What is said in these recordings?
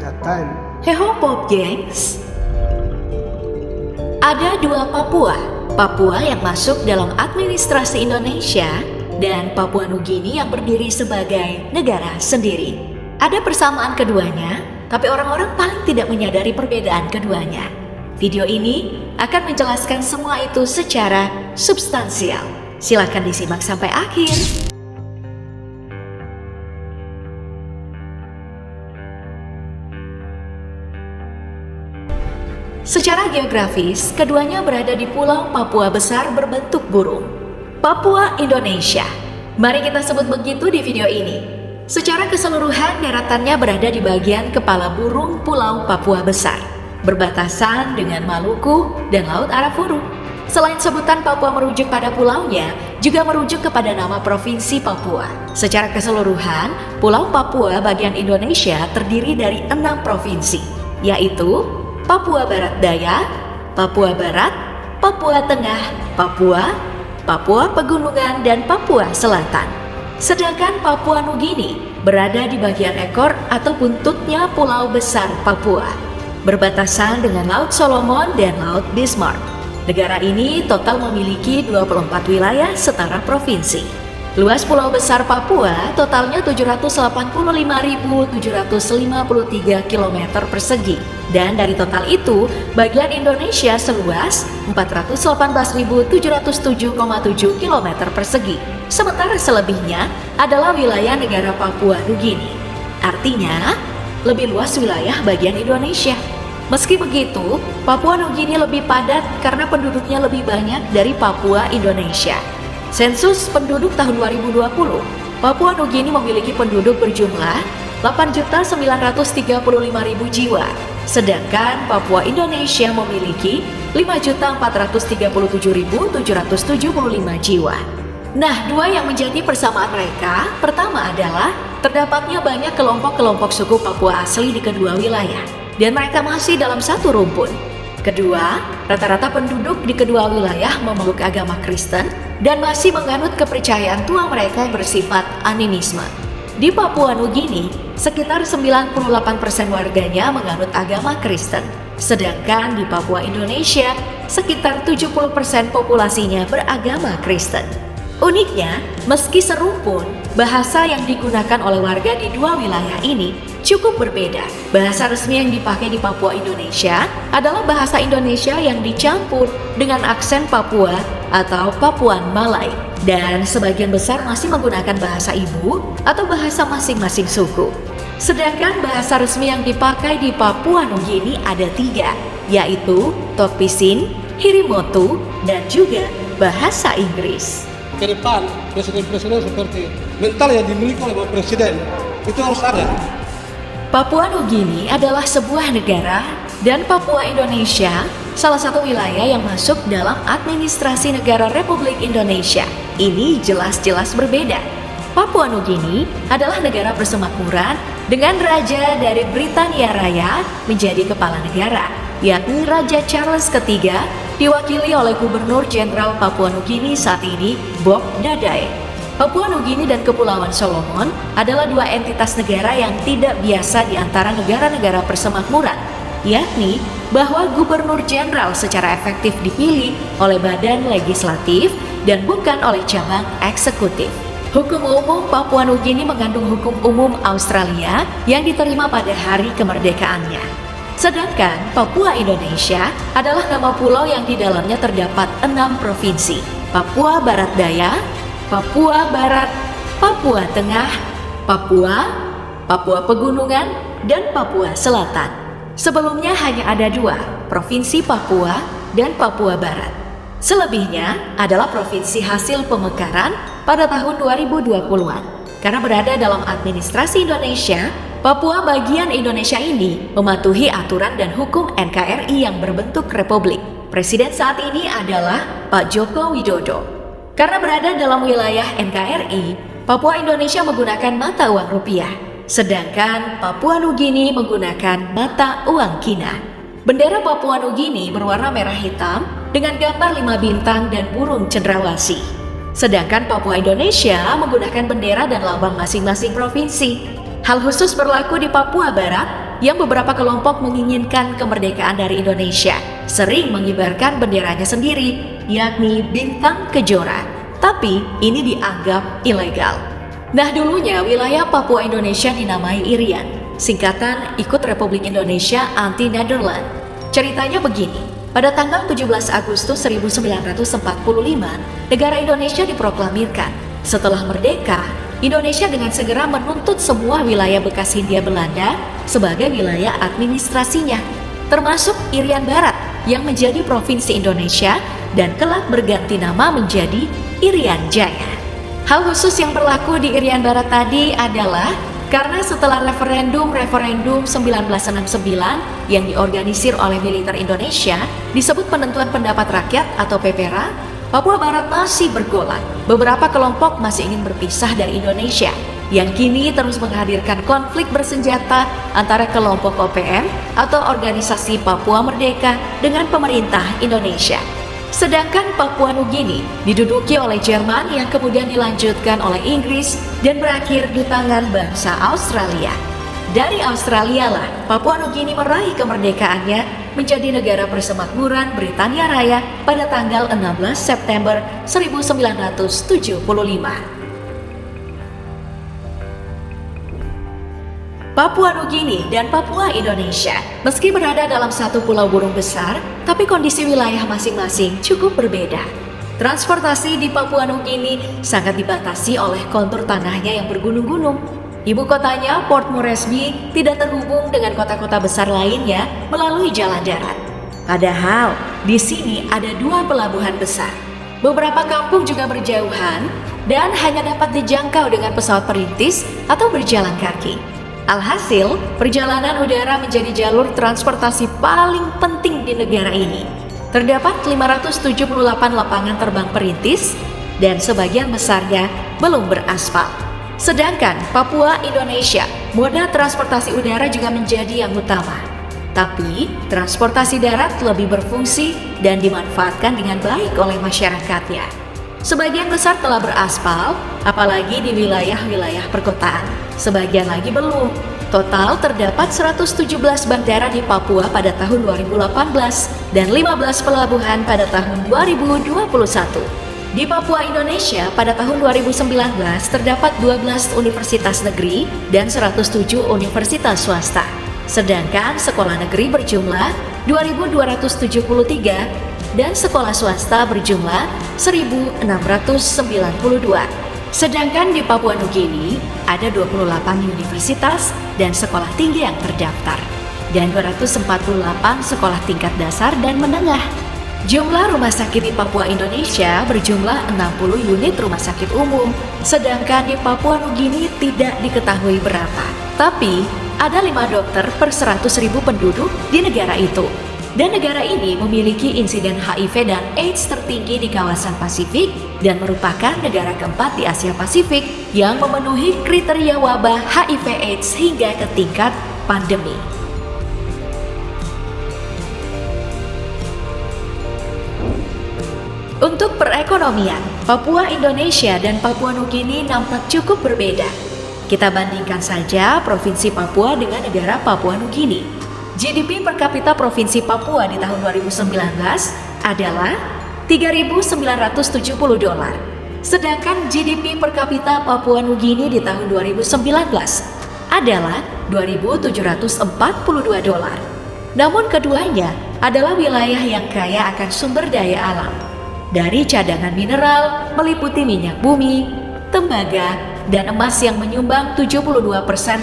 that time. Heho Pop gengs. Ada dua Papua, Papua yang masuk dalam administrasi Indonesia dan Papua Nugini yang berdiri sebagai negara sendiri. Ada persamaan keduanya, tapi orang-orang paling tidak menyadari perbedaan keduanya. Video ini akan menjelaskan semua itu secara substansial. Silakan disimak sampai akhir. Secara geografis, keduanya berada di Pulau Papua Besar berbentuk burung. Papua Indonesia. Mari kita sebut begitu di video ini. Secara keseluruhan, daratannya berada di bagian kepala burung Pulau Papua Besar, berbatasan dengan Maluku dan Laut Arafuru. Selain sebutan Papua merujuk pada pulaunya, juga merujuk kepada nama provinsi Papua. Secara keseluruhan, Pulau Papua bagian Indonesia terdiri dari 6 provinsi, yaitu Papua Barat Daya, Papua Barat, Papua Tengah, Papua, Papua Pegunungan, dan Papua Selatan. Sedangkan Papua Nugini berada di bagian ekor atau buntutnya Pulau Besar Papua, berbatasan dengan Laut Solomon dan Laut Bismarck. Negara ini total memiliki 24 wilayah setara provinsi. Luas Pulau Besar Papua totalnya 785.753 km persegi. Dan dari total itu, bagian Indonesia seluas 418.707,7 km persegi. Sementara selebihnya adalah wilayah negara Papua Nugini. Artinya, lebih luas wilayah bagian Indonesia. Meski begitu, Papua Nugini lebih padat karena penduduknya lebih banyak dari Papua Indonesia. Sensus penduduk tahun 2020, Papua Nugini memiliki penduduk berjumlah 8.935.000 jiwa, sedangkan Papua Indonesia memiliki 5.437.775 jiwa. Nah, dua yang menjadi persamaan mereka, pertama adalah terdapatnya banyak kelompok-kelompok suku Papua asli di kedua wilayah, dan mereka masih dalam satu rumpun. Kedua, rata-rata penduduk di kedua wilayah memeluk agama Kristen dan masih menganut kepercayaan tua mereka yang bersifat animisme. Di Papua Nugini, sekitar 98% warganya menganut agama Kristen, sedangkan di Papua Indonesia, sekitar 70% populasinya beragama Kristen. Uniknya, meski serumpun, bahasa yang digunakan oleh warga di dua wilayah ini cukup berbeda. Bahasa resmi yang dipakai di Papua Indonesia adalah bahasa Indonesia yang dicampur dengan aksen Papua atau Papuan Malay, dan sebagian besar masih menggunakan bahasa ibu atau bahasa masing-masing suku. Sedangkan bahasa resmi yang dipakai di Papua Nugini ada 3, yaitu Tokpisin, Hirimotu, dan juga bahasa Inggris. Ke depan, presiden-presiden seperti mental yang dimiliki oleh Bapak Presiden, itu harus ada. Papua Nugini adalah sebuah negara dan Papua Indonesia salah satu wilayah yang masuk dalam administrasi negara Republik Indonesia. Ini jelas-jelas berbeda. Papua Nugini adalah negara persemakmuran dengan raja dari Britania Raya menjadi kepala negara, yakni Raja Charles III, diwakili oleh Gubernur Jenderal Papua Nugini saat ini, Bob Dadai. Papua Nugini dan Kepulauan Solomon adalah dua entitas negara yang tidak biasa di antara negara-negara persemakmuran, yakni bahwa Gubernur Jenderal secara efektif dipilih oleh badan legislatif dan bukan oleh cabang eksekutif. Hukum umum Papua Nugini mengandung hukum umum Australia yang diterima pada hari kemerdekaannya. Sedangkan Papua Indonesia adalah nama pulau yang di dalamnya terdapat 6 provinsi: Papua Barat Daya, Papua Barat, Papua Tengah, Papua, Papua Pegunungan, dan Papua Selatan. Sebelumnya hanya ada 2, Provinsi Papua dan Papua Barat. Selebihnya adalah provinsi hasil pemekaran pada tahun 2020-an. Karena berada dalam administrasi Indonesia, Papua bagian Indonesia ini mematuhi aturan dan hukum NKRI yang berbentuk republik. Presiden saat ini adalah Pak Joko Widodo. Karena berada dalam wilayah NKRI, Papua Indonesia menggunakan mata uang rupiah, sedangkan Papua Nugini menggunakan mata uang Kina. Bendera Papua Nugini berwarna merah hitam dengan gambar 5 bintang dan burung cendrawasih. Sedangkan Papua Indonesia menggunakan bendera dan lambang masing-masing provinsi. Hal khusus berlaku di Papua Barat yang beberapa kelompok menginginkan kemerdekaan dari Indonesia, sering mengibarkan benderanya sendiri, yakni bintang kejora. Tapi ini dianggap ilegal. Nah, dulunya wilayah Papua Indonesia dinamai Irian, singkatan ikut Republik Indonesia Anti-Nederland. Ceritanya begini, pada tanggal 17 Agustus 1945, negara Indonesia diproklamirkan. Setelah merdeka, Indonesia dengan segera menuntut semua wilayah bekas Hindia Belanda sebagai wilayah administrasinya, termasuk Irian Barat yang menjadi provinsi Indonesia dan kelak berganti nama menjadi Irian Jaya. Hal khusus yang berlaku di Irian Barat tadi adalah karena setelah referendum 1969 yang diorganisir oleh militer Indonesia disebut penentuan pendapat rakyat atau PPRA, Papua Barat masih bergolak. Beberapa kelompok masih ingin berpisah dari Indonesia, yang kini terus menghadirkan konflik bersenjata antara kelompok OPM atau Organisasi Papua Merdeka dengan pemerintah Indonesia. Sedangkan Papua Nugini diduduki oleh Jerman yang kemudian dilanjutkan oleh Inggris dan berakhir di tangan bangsa Australia. Dari Australia lah Papua Nugini meraih kemerdekaannya menjadi negara persemakmuran Britania Raya pada tanggal 16 September 1975. Papua Nugini dan Papua Indonesia meski berada dalam satu pulau burung besar, tapi kondisi wilayah masing-masing cukup berbeda. Transportasi di Papua Nugini sangat dibatasi oleh kontur tanahnya yang bergunung-gunung. Ibu kotanya, Port Moresby, tidak terhubung dengan kota-kota besar lainnya melalui jalan darat. Padahal di sini ada 2 pelabuhan besar. Beberapa kampung juga berjauhan dan hanya dapat dijangkau dengan pesawat perintis atau berjalan kaki. Alhasil, perjalanan udara menjadi jalur transportasi paling penting di negara ini. Terdapat 578 lapangan terbang perintis dan sebagian besarnya belum beraspal. Sedangkan Papua Indonesia, moda transportasi udara juga menjadi yang utama. Tapi, transportasi darat lebih berfungsi dan dimanfaatkan dengan baik oleh masyarakatnya. Sebagian besar telah beraspal, apalagi di wilayah-wilayah perkotaan. Sebagian lagi belum. Total terdapat 117 bandara di Papua pada tahun 2018 dan 15 pelabuhan pada tahun 2021. Di Papua Indonesia pada tahun 2019 terdapat 12 universitas negeri dan 107 universitas swasta. Sedangkan sekolah negeri berjumlah 2.273 dan sekolah swasta berjumlah 1.692. Sedangkan di Papua Nugini ada 28 universitas dan sekolah tinggi yang terdaftar dan 248 sekolah tingkat dasar dan menengah. Jumlah rumah sakit di Papua Indonesia berjumlah 60 unit rumah sakit umum, sedangkan di Papua Nugini tidak diketahui berapa. Tapi ada 5 dokter per 100.000 penduduk di negara itu. Dan negara ini memiliki insiden HIV dan AIDS tertinggi di kawasan Pasifik dan merupakan negara keempat di Asia Pasifik yang memenuhi kriteria wabah HIV/AIDS hingga ke tingkat pandemi. Untuk perekonomian, Papua Indonesia dan Papua Nugini nampak cukup berbeda. Kita bandingkan saja Provinsi Papua dengan negara Papua Nugini. GDP per kapita Provinsi Papua di tahun 2019 adalah $3.970. Sedangkan GDP per kapita Papua Nugini di tahun 2019 adalah $2.742. Namun keduanya adalah wilayah yang kaya akan sumber daya alam. Dari cadangan mineral meliputi minyak bumi, tembaga, dan emas yang menyumbang 72%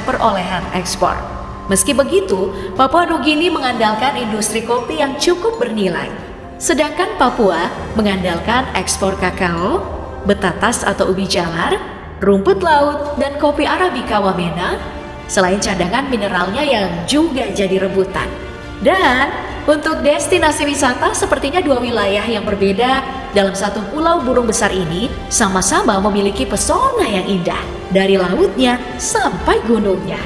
perolehan ekspor. Meski begitu, Papua Nugini mengandalkan industri kopi yang cukup bernilai. Sedangkan Papua mengandalkan ekspor kakao, betatas atau ubi jalar, rumput laut, dan kopi Arabica Wamena, selain cadangan mineralnya yang juga jadi rebutan. Dan untuk destinasi wisata sepertinya 2 wilayah yang berbeda dalam satu pulau burung besar ini sama-sama memiliki pesona yang indah, dari lautnya sampai gunungnya.